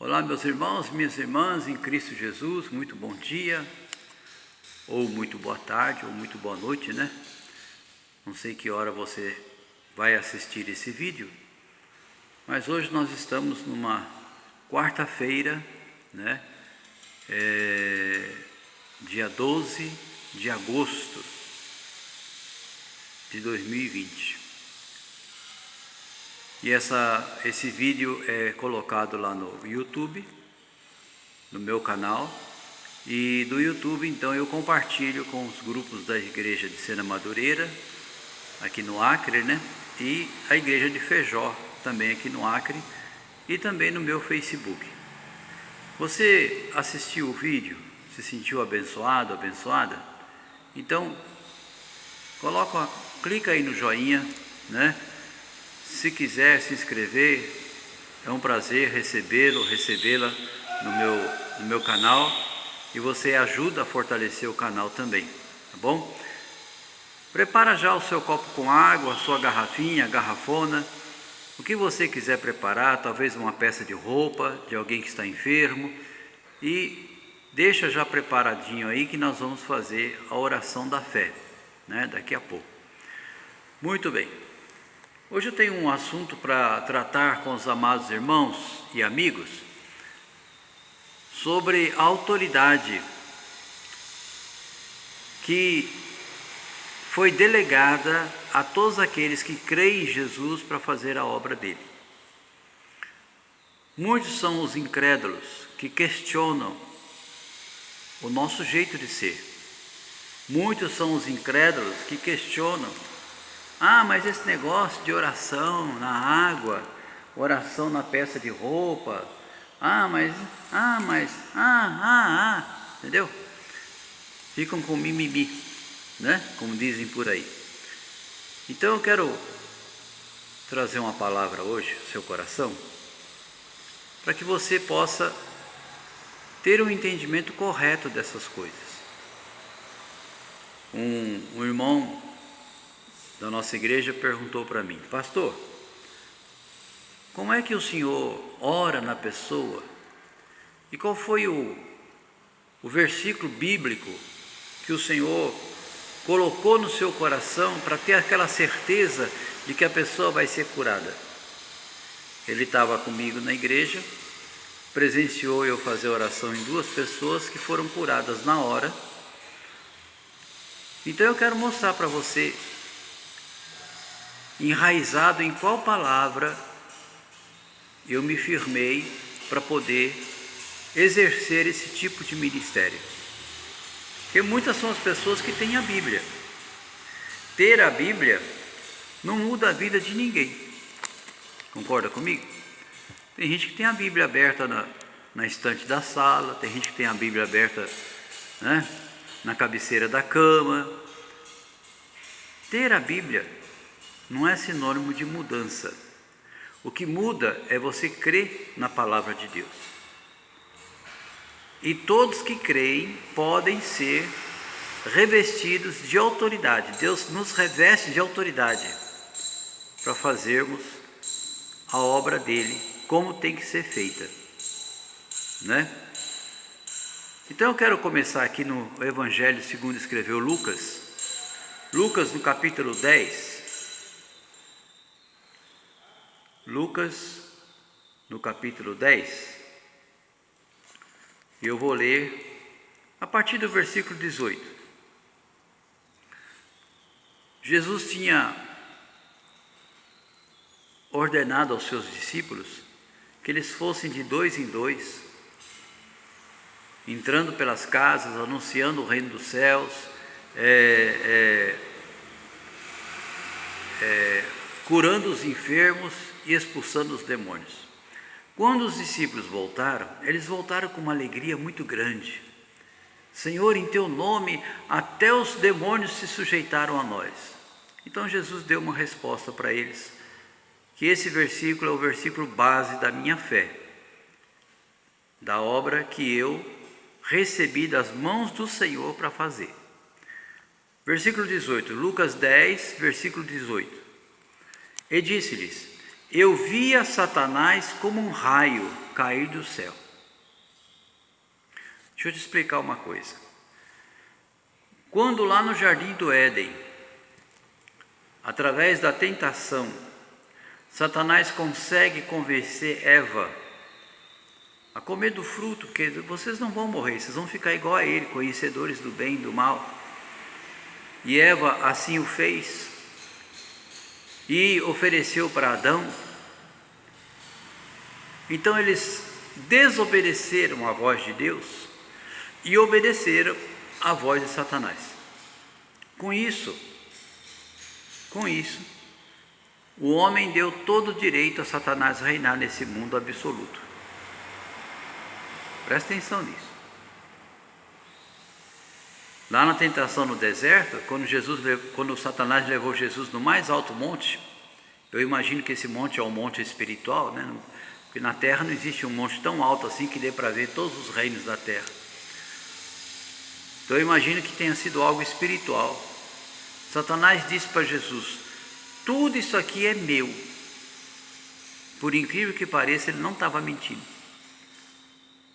Olá, meus irmãos, minhas irmãs em Cristo Jesus, muito bom dia, ou muito boa tarde, ou muito boa noite, né? Não sei que hora você vai assistir esse vídeo, mas hoje nós estamos numa quarta-feira, né? Dia 12 de agosto de 2020. E esse vídeo é colocado lá no YouTube, no meu canal, e do YouTube então eu compartilho com os grupos da igreja de Sena Madureira, aqui no Acre, né? E a igreja de Feijó, também aqui no Acre, e também no meu Facebook. Você assistiu o vídeo, se sentiu abençoado, abençoada? Então, clica aí no joinha, né? Se quiser se inscrever, é um prazer recebê-la no meu canal, e você ajuda a fortalecer o canal também, tá bom? Prepara já o seu copo com água, a sua garrafinha, garrafona, o que você quiser preparar, talvez uma peça de roupa de alguém que está enfermo, e deixa já preparadinho aí que nós vamos fazer a oração da fé, né? Daqui a pouco. Muito bem. Hoje eu tenho um assunto para tratar com os amados irmãos e amigos sobre a autoridade que foi delegada a todos aqueles que creem em Jesus para fazer a obra dele. Muitos são os incrédulos que questionam o nosso jeito de ser. Muitos são os incrédulos que questionam: mas esse negócio de oração na água, oração na peça de roupa, entendeu? Ficam com mimimi, né? Como dizem por aí. Então eu quero trazer uma palavra hoje ao seu coração, para que você possa ter um entendimento correto dessas coisas. Um irmão da nossa igreja perguntou para mim: pastor, como é que o senhor ora na pessoa? E qual foi o versículo bíblico que o senhor colocou no seu coração para ter aquela certeza de que a pessoa vai ser curada? Ele estava comigo na igreja, presenciou eu fazer oração em 2 pessoas que foram curadas na hora. Então eu quero mostrar para você, enraizado em qual palavra eu me firmei para poder exercer esse tipo de ministério. Porque muitas são as pessoas que têm a Bíblia. Ter a Bíblia não muda a vida de ninguém. Concorda comigo? Tem gente que tem a Bíblia aberta na estante da sala, tem gente que tem a Bíblia aberta, né, na cabeceira da cama. Ter a Bíblia não é sinônimo de mudança. O que muda é você crer na palavra de Deus. E todos que creem podem ser revestidos de autoridade. Deus nos reveste de autoridade para fazermos a obra dele como tem que ser feita, né? Então eu quero começar aqui no Evangelho segundo escreveu Lucas. Lucas no capítulo 10. Lucas, no capítulo 10, e eu vou ler a partir do versículo 18. Jesus tinha ordenado aos seus discípulos que eles fossem de 2 em 2, entrando pelas casas, anunciando o reino dos céus, curando os enfermos e expulsando os demônios. Quando os discípulos voltaram, eles voltaram com uma alegria muito grande. Senhor, em teu nome até os demônios se sujeitaram a nós. Então Jesus deu uma resposta para eles, que esse versículo é o versículo base da minha fé, da obra que eu recebi das mãos do Senhor para fazer. Versículo 18, Lucas 10, versículo 18. E disse-lhes: eu via Satanás como um raio cair do céu. Deixa eu te explicar uma coisa. Quando lá no Jardim do Éden, através da tentação, Satanás consegue convencer Eva a comer do fruto, porque vocês não vão morrer, vocês vão ficar igual a ele, conhecedores do bem e do mal. E Eva assim o fez, e ofereceu para Adão. Então eles desobedeceram a voz de Deus e obedeceram a voz de Satanás. Com isso, o homem deu todo o direito a Satanás reinar nesse mundo absoluto. Presta atenção nisso. Lá na tentação no deserto, quando Satanás levou Jesus no mais alto monte, eu imagino que esse monte é um monte espiritual, né? Porque na terra não existe um monte tão alto assim que dê para ver todos os reinos da terra. Então eu imagino que tenha sido algo espiritual. Satanás disse para Jesus: tudo isso aqui é meu. Por incrível que pareça, ele não estava mentindo.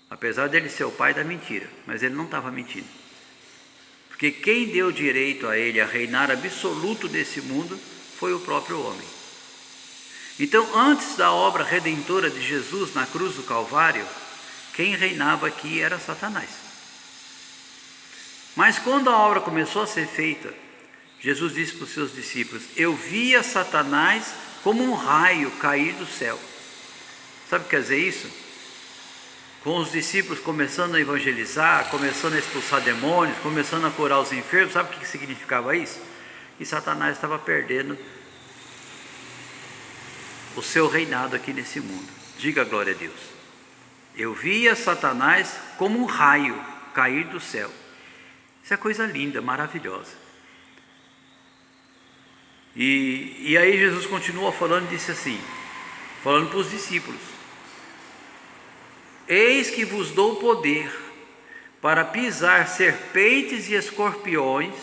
Apesar dele ser o pai da mentira, mas ele não estava mentindo. Porque quem deu direito a ele a reinar absoluto desse mundo foi o próprio homem. Então, antes da obra redentora de Jesus na cruz do Calvário, quem reinava aqui era Satanás. Mas quando a obra começou a ser feita, Jesus disse para os seus discípulos: eu via Satanás como um raio cair do céu. Sabe o que quer dizer isso? Com os discípulos começando a evangelizar, começando a expulsar demônios, começando a curar os enfermos, sabe o que significava isso? Que Satanás estava perdendo o seu reinado aqui nesse mundo. Diga glória a Deus. Eu via Satanás como um raio cair do céu. Isso é coisa linda, maravilhosa. E aí Jesus continua falando e disse assim, falando para os discípulos: eis que vos dou poder para pisar serpentes e escorpiões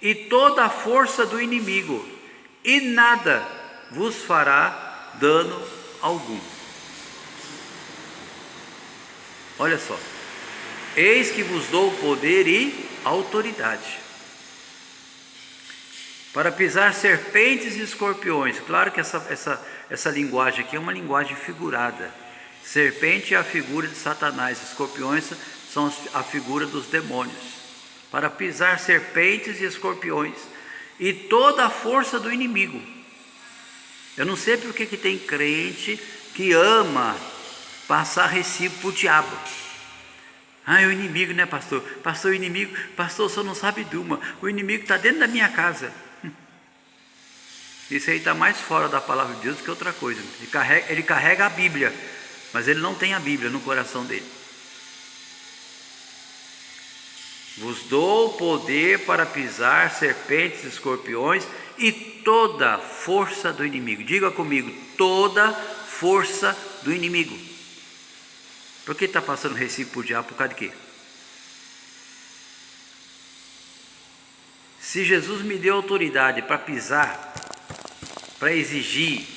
e toda a força do inimigo, e nada vos fará dano algum. Olha só, eis que vos dou poder e autoridade para pisar serpentes e escorpiões. Claro que essa linguagem aqui é uma linguagem figurada. Serpente é a figura de Satanás, escorpiões são a figura dos demônios. Para pisar serpentes e escorpiões e toda a força do inimigo. Eu não sei porque que tem crente que ama passar recibo para o diabo. Ah, é o inimigo, né, pastor? Pastor, o inimigo, pastor, só não sabe de uma. O inimigo está dentro da minha casa. Isso aí está mais fora da palavra de Deus do que outra coisa. Ele carrega a Bíblia, mas ele não tem a Bíblia no coração dele. Vos dou poder para pisar serpentes e escorpiões e toda a força do inimigo. Diga comigo, toda força do inimigo. Por que está passando recibo para o diabo? Por causa de quê? Se Jesus me deu autoridade para pisar, para exigir,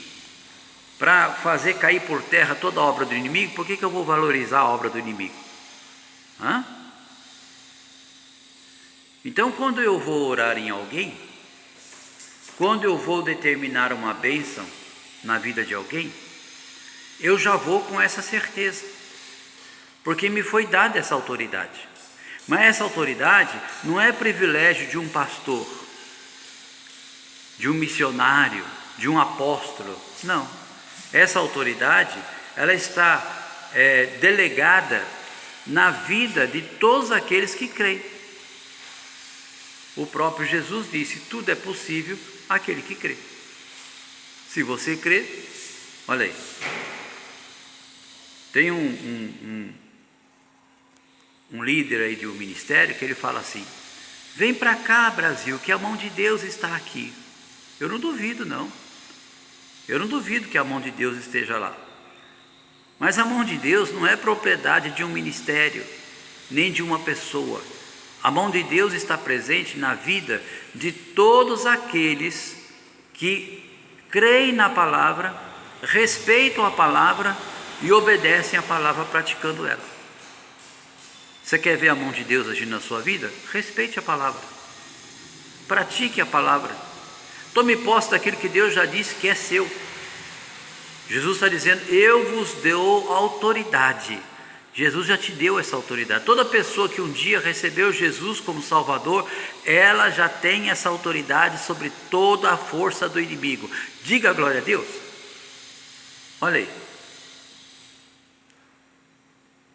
para fazer cair por terra toda a obra do inimigo, por que eu vou valorizar a obra do inimigo? Hã? Então, quando eu vou orar em alguém, quando eu vou determinar uma bênção na vida de alguém, eu já vou com essa certeza, porque me foi dada essa autoridade. Mas essa autoridade não é privilégio de um pastor, de um missionário, de um apóstolo. Não. Essa autoridade, ela está delegada na vida de todos aqueles que creem. O próprio Jesus disse: tudo é possível àquele que crê. Se você crê, olha aí. Tem um líder aí de um ministério que ele fala assim: vem para cá, Brasil, que a mão de Deus está aqui. Eu não duvido, não. Eu não duvido que a mão de Deus esteja lá. Mas a mão de Deus não é propriedade de um ministério, nem de uma pessoa. A mão de Deus está presente na vida de todos aqueles que creem na palavra respeitam a palavra e obedecem a palavra praticando ela. Você quer ver a mão de Deus agindo na sua vida? Respeite a palavra, pratique a palavra, tome posse daquilo que Deus já disse que é seu. Jesus está dizendo: eu vos dou autoridade. Jesus já te deu essa autoridade. Toda pessoa que um dia recebeu Jesus como Salvador, ela já tem essa autoridade sobre toda a força do inimigo. Diga glória a Deus. Olha aí.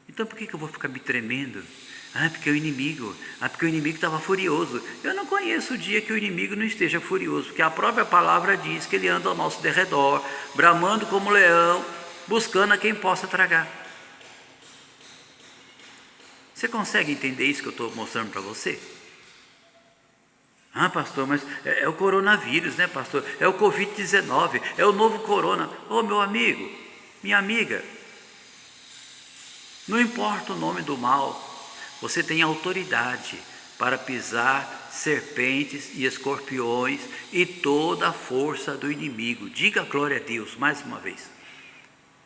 Então por que eu vou ficar me tremendo? Porque o inimigo estava furioso. Eu não conheço o dia que o inimigo não esteja furioso, porque a própria palavra diz que ele anda ao nosso derredor, bramando como leão, buscando a quem possa tragar. Você consegue entender isso que eu estou mostrando para você? Pastor, mas é o coronavírus, né, pastor? É o Covid-19, é o novo corona. Meu amigo, minha amiga, não importa o nome do mal, você tem autoridade para pisar serpentes e escorpiões e toda a força do inimigo. Diga glória a Deus mais uma vez.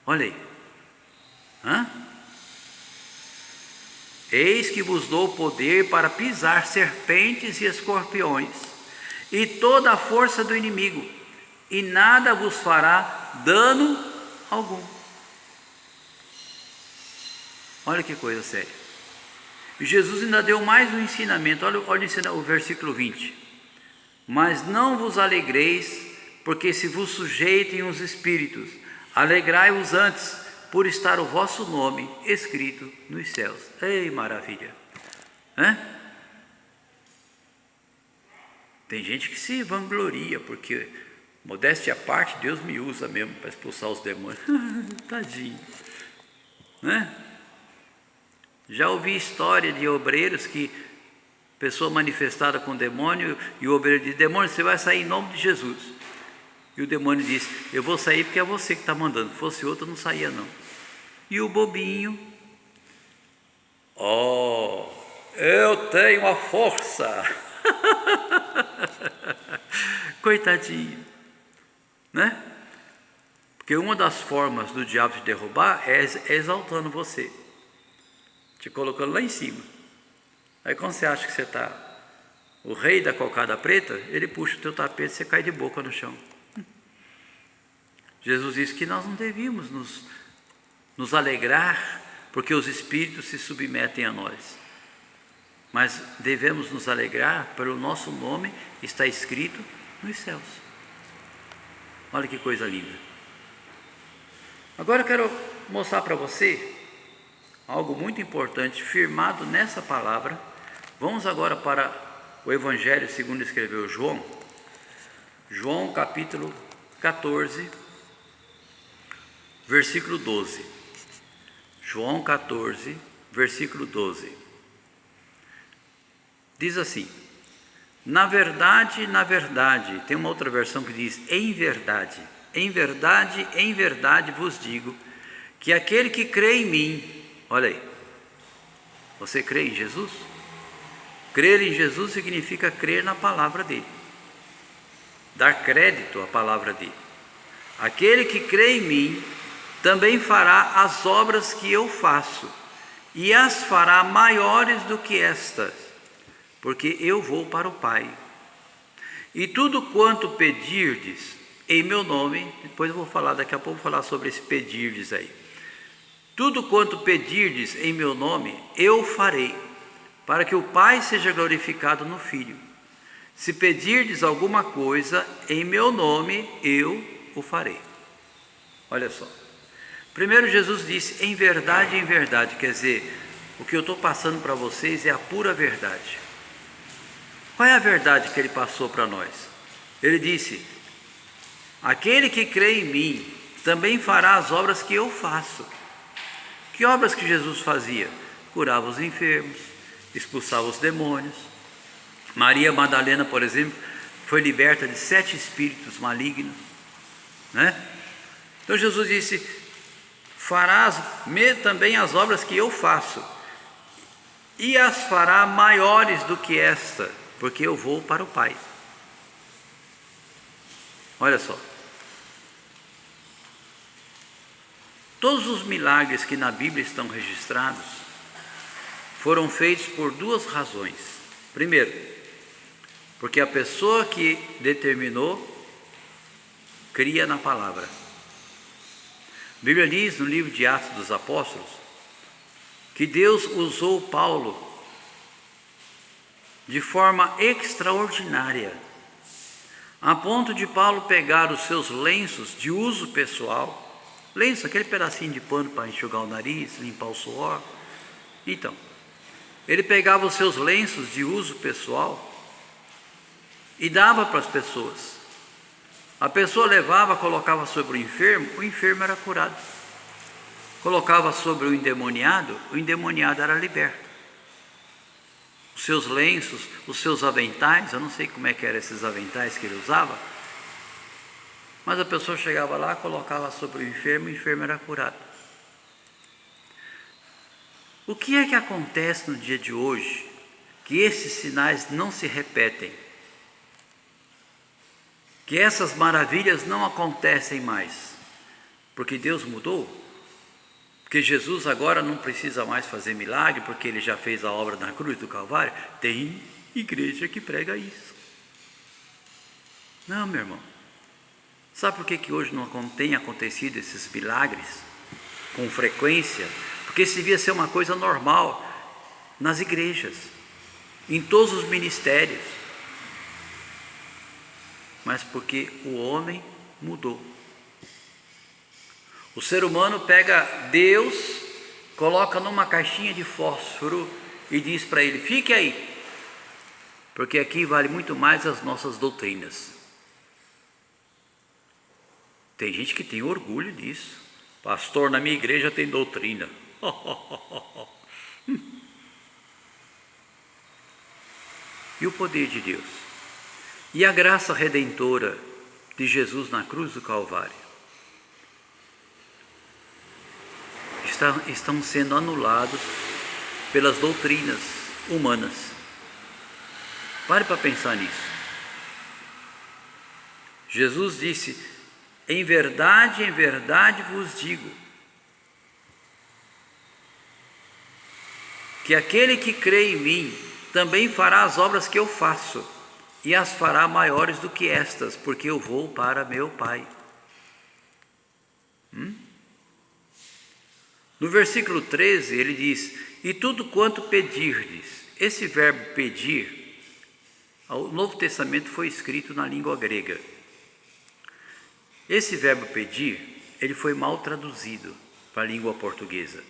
Olha aí. Eis que vos dou poder para pisar serpentes e escorpiões e toda a força do inimigo, e nada vos fará dano algum. Olha que coisa séria. E Jesus ainda deu mais um ensinamento. Olha o versículo 20. Mas não vos alegreis, porque se vos sujeitem os espíritos, alegrai-vos antes, por estar o vosso nome escrito nos céus. Ei, maravilha! Tem gente que se vangloria, porque, modéstia à parte, Deus me usa mesmo para expulsar os demônios. Tadinho. Já ouvi história de obreiros que, pessoa manifestada com demônio, e o obreiro diz: demônio, você vai sair em nome de Jesus. E o demônio disse: eu vou sair porque é você que está mandando, se fosse outro eu não saía não. E o bobinho: eu tenho a força. Coitadinho, né? Porque uma das formas do diabo te derrubar é exaltando você, te colocando lá em cima. Aí quando você acha que você está o rei da cocada preta, ele puxa o teu tapete e você cai de boca no chão. Jesus disse que nós não devíamos nos alegrar porque os espíritos se submetem a nós, mas devemos nos alegrar pelo nosso nome está escrito nos céus. Olha que coisa linda. Agora eu quero mostrar para você algo muito importante firmado nessa palavra. Vamos agora para o Evangelho segundo escreveu João. João capítulo 14, versículo 12. João 14, versículo 12. Diz assim: na verdade, tem uma outra versão que diz em verdade, em verdade vos digo, que aquele que crê em mim, olha aí, você crê em Jesus? Crer em Jesus significa crer na palavra dele, dar crédito à palavra dele. Aquele que crê em mim também fará as obras que eu faço, e as fará maiores do que estas, porque eu vou para o Pai. E tudo quanto pedirdes em meu nome, depois eu vou falar, daqui a pouco vou falar sobre esse pedirdes aí. Tudo quanto pedirdes em meu nome, eu farei, para que o Pai seja glorificado no Filho. Se pedirdes alguma coisa em meu nome, eu o farei. Olha só. Primeiro Jesus disse em verdade, quer dizer, o que eu estou passando para vocês é a pura verdade. Qual é a verdade que ele passou para nós? Ele disse: aquele que crê em mim também fará as obras que eu faço. Que obras que Jesus fazia? Curava os enfermos, expulsava os demônios. Maria Madalena, por exemplo, foi liberta de 7 espíritos malignos, né? Então Jesus disse: farás também as obras que eu faço, e as fará maiores do que esta, porque eu vou para o Pai. Olha só. Todos os milagres que na Bíblia estão registrados foram feitos por duas razões. Primeiro, porque a pessoa que determinou cria na palavra. A Bíblia diz no livro de Atos dos Apóstolos que Deus usou Paulo de forma extraordinária, a ponto de Paulo pegar os seus lenços de uso pessoal, lenço, aquele pedacinho de pano para enxugar o nariz, limpar o suor. Então, ele pegava os seus lenços de uso pessoal e dava para as pessoas. A pessoa levava, colocava sobre o enfermo era curado. Colocava sobre o endemoniado era liberto. Os seus lenços, os seus aventais, eu não sei como é que eram esses aventais que ele usava, mas a pessoa chegava lá, colocava sobre o enfermo era curado. O que é que acontece no dia de hoje que esses sinais não se repetem? Que essas maravilhas não acontecem mais? Porque Deus mudou? Porque Jesus agora não precisa mais fazer milagre, porque Ele já fez a obra na cruz do Calvário? Tem igreja que prega isso. Não, meu irmão. Sabe por que hoje não tem acontecido esses milagres com frequência? Porque isso devia ser uma coisa normal nas igrejas, em todos os ministérios. Mas porque o homem mudou. O ser humano pega Deus, coloca numa caixinha de fósforo e diz para ele: fique aí, porque aqui vale muito mais as nossas doutrinas. Tem gente que tem orgulho disso. Pastor, na minha igreja tem doutrina. E o poder de Deus? E a graça redentora de Jesus na cruz do Calvário? Estão sendo anulados pelas doutrinas humanas. Pare para pensar nisso. Jesus disse: em verdade vos digo, que aquele que crê em mim também fará as obras que eu faço, e as fará maiores do que estas, porque eu vou para meu Pai. No versículo 13 ele diz: e tudo quanto pedirdes. Esse verbo pedir, o Novo Testamento foi escrito na língua grega. Esse verbo pedir, ele foi mal traduzido para a língua portuguesa,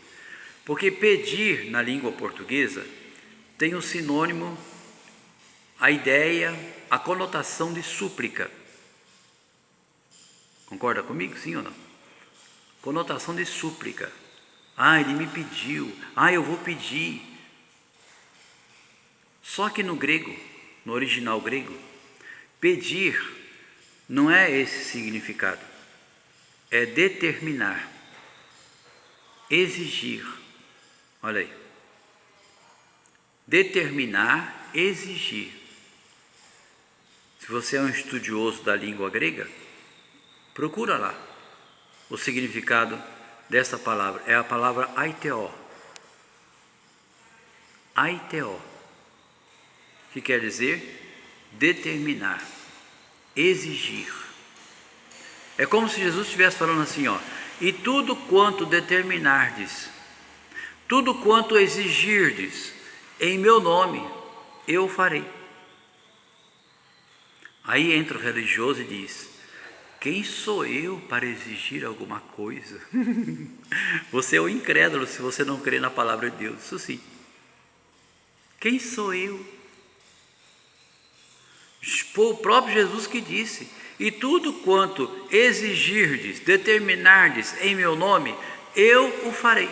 porque pedir na língua portuguesa tem um sinônimo, a ideia, a conotação de súplica. Concorda comigo, sim ou não? Conotação de súplica. Ele me pediu, eu vou pedir. Só que no grego, no original grego, pedir não é esse significado, é determinar, exigir. Olha aí, determinar, exigir. Se você é um estudioso da língua grega, procura lá o significado dessa palavra. É a palavra aiteo. Aiteo, que quer dizer determinar, exigir. É como se Jesus estivesse falando assim, e tudo quanto determinardes, tudo quanto exigirdes em meu nome, eu farei. Aí entra o religioso e diz: quem sou eu para exigir alguma coisa? Você é um incrédulo se você não crê na palavra de Deus, isso sim. Quem sou eu? Foi o próprio Jesus que disse: e tudo quanto exigirdes, determinardes em meu nome, eu o farei,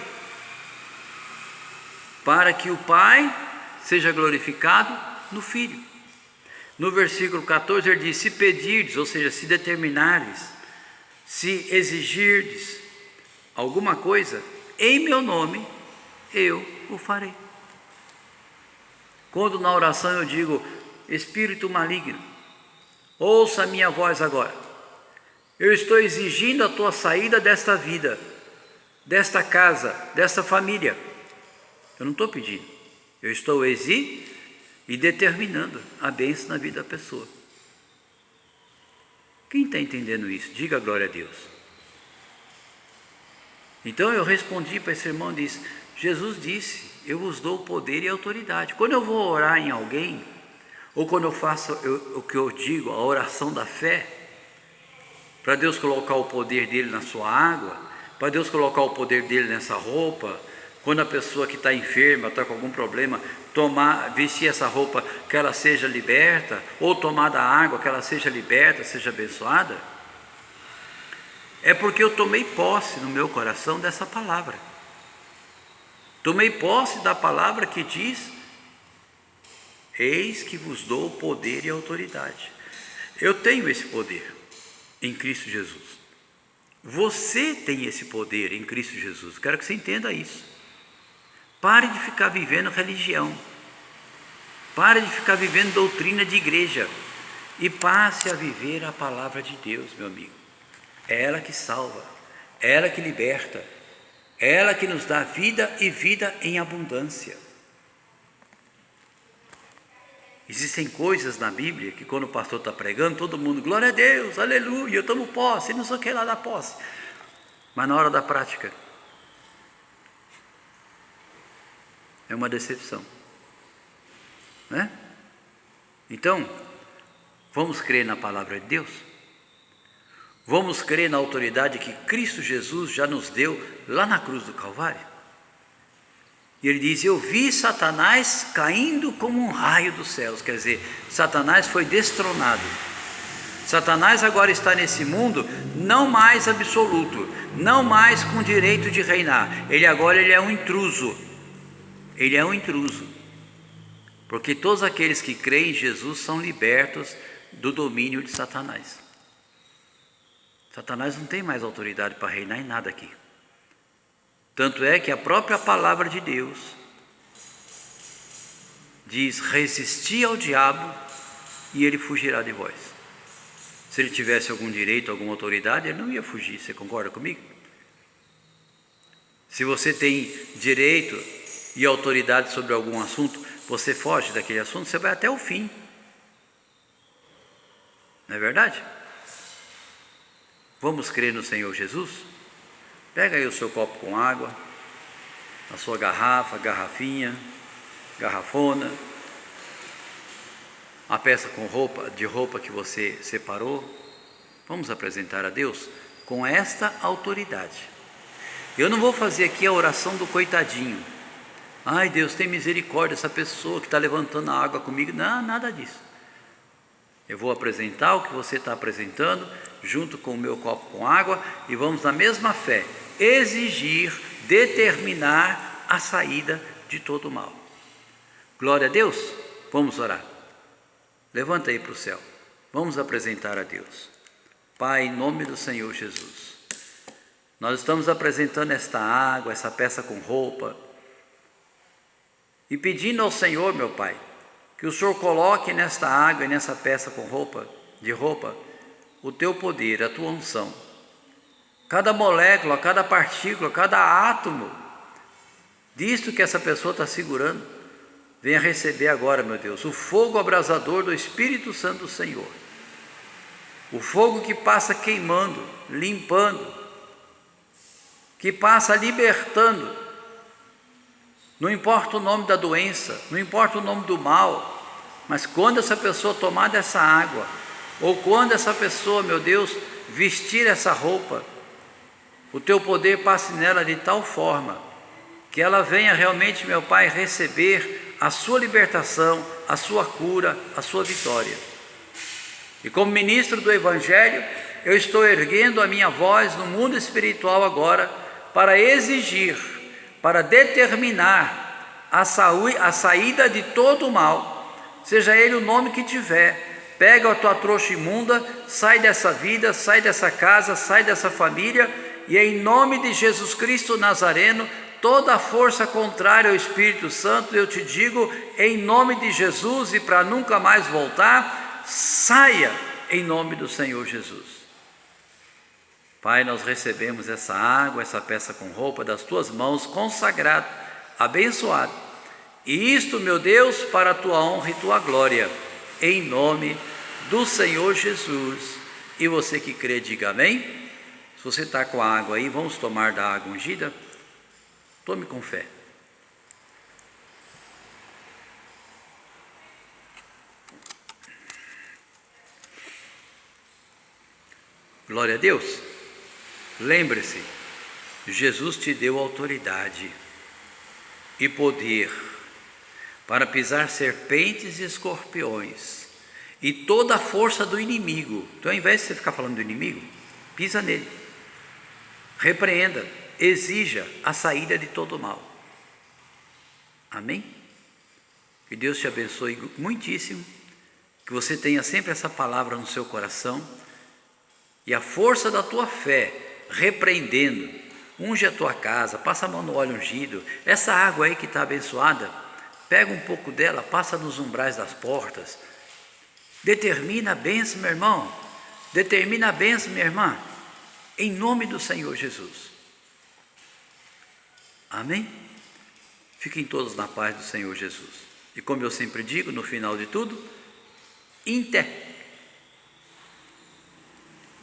para que o Pai seja glorificado no Filho. No versículo 14 ele diz: se pedirdes, ou seja, se determinardes, se exigirdes alguma coisa em meu nome, eu o farei. Quando na oração eu digo: espírito maligno, ouça a minha voz agora, eu estou exigindo a tua saída desta vida, desta casa, desta família. Eu não estou pedindo, eu estou exigindo e determinando a bênção na vida da pessoa. Quem está entendendo isso? Diga glória a Deus. Então eu respondi para esse irmão e disse: Jesus disse, eu vos dou poder e autoridade. Quando eu vou orar em alguém, ou quando eu faço o que eu digo, a oração da fé, para Deus colocar o poder dele na sua água, para Deus colocar o poder dele nessa roupa, quando a pessoa que está enferma, está com algum problema, vestir essa roupa, que ela seja liberta, ou tomar da água, que ela seja liberta, seja abençoada, é porque eu tomei posse no meu coração dessa palavra. Tomei posse da palavra que diz: eis que vos dou poder e autoridade. Eu tenho esse poder em Cristo Jesus. Você tem esse poder em Cristo Jesus. Quero que você entenda isso. Pare de ficar vivendo religião. Pare de ficar vivendo doutrina de igreja. E passe a viver a palavra de Deus, meu amigo. É ela que salva, é ela que liberta, é ela que nos dá vida e vida em abundância. Existem coisas na Bíblia que quando o pastor está pregando, todo mundo, glória a Deus, aleluia, eu tomo posse, não sei o que lá da posse. Mas na hora da prática, é uma decepção, né? Então, vamos crer na palavra de Deus? Vamos crer na autoridade que Cristo Jesus já nos deu lá na cruz do Calvário? E ele diz: eu vi Satanás caindo como um raio dos céus. Quer dizer, Satanás foi destronado. Satanás agora está nesse mundo não mais absoluto, não mais com direito de reinar. Ele é um intruso. Ele é um intruso. Porque todos aqueles que creem em Jesus são libertos do domínio de Satanás. Satanás não tem mais autoridade para reinar em nada aqui. Tanto é que a própria palavra de Deus diz: resisti ao diabo e ele fugirá de vós. Se ele tivesse algum direito, alguma autoridade, ele não ia fugir. Você concorda comigo? Se você tem direito e autoridade sobre algum assunto, você foge daquele assunto, você vai até o fim. Não é verdade? Vamos crer no Senhor Jesus? Pega aí o seu copo com água, a sua garrafinha, garrafona, a peça de roupa que você separou. Vamos apresentar a Deus com esta autoridade. Eu não vou fazer aqui a oração do coitadinho. Ai, Deus, tem misericórdia dessa pessoa que está levantando a água comigo. Não, nada disso. Eu vou apresentar o que você está apresentando, junto com o meu copo com água, e vamos na mesma fé exigir, determinar a saída de todo o mal. Glória a Deus. Vamos orar. Levanta aí para o céu. Vamos apresentar a Deus. Pai, em nome do Senhor Jesus, nós estamos apresentando esta água, essa peça com roupa, e pedindo ao Senhor, meu Pai, que o Senhor coloque nesta água e nessa peça com roupa, o teu poder, a tua unção. Cada molécula, cada partícula, cada átomo disto que essa pessoa está segurando, venha receber agora, meu Deus, o fogo abrasador do Espírito Santo do Senhor. O fogo que passa queimando, limpando, que passa libertando. Não importa o nome da doença, não importa o nome do mal, mas quando essa pessoa tomar dessa água, ou quando essa pessoa, meu Deus, vestir essa roupa, o teu poder passe nela de tal forma que ela venha realmente, meu Pai, receber a sua libertação, a sua cura, a sua vitória. E como ministro do Evangelho, eu estou erguendo a minha voz no mundo espiritual agora para exigir, para determinar a saída de todo o mal, seja ele o nome que tiver. Pega a tua trouxa imunda, sai dessa vida, sai dessa casa, sai dessa família, e em nome de Jesus Cristo Nazareno, toda a força contrária ao Espírito Santo, eu te digo, em nome de Jesus, e para nunca mais voltar, saia em nome do Senhor Jesus. Pai, nós recebemos essa água, essa peça com roupa das tuas mãos, consagrado, abençoado. E isto, meu Deus, para a tua honra e tua glória, em nome do Senhor Jesus. E você que crê, diga amém. Se você está com a água aí, vamos tomar da água ungida. Tome com fé. Glória a Deus. Lembre-se, Jesus te deu autoridade e poder para pisar serpentes e escorpiões e toda a força do inimigo. Então, ao invés de você ficar falando do inimigo, pisa nele, repreenda, exija a saída de todo o mal. Amém? Que Deus te abençoe muitíssimo, que você tenha sempre essa palavra no seu coração e a força da tua fé, repreendendo, unge a tua casa, passa a mão no óleo ungido, essa água aí que está abençoada, pega um pouco dela, passa nos umbrais das portas, determina a bênção, meu irmão, determina a bênção, minha irmã, em nome do Senhor Jesus. Amém? Fiquem todos na paz do Senhor Jesus. E como eu sempre digo, no final de tudo, em té.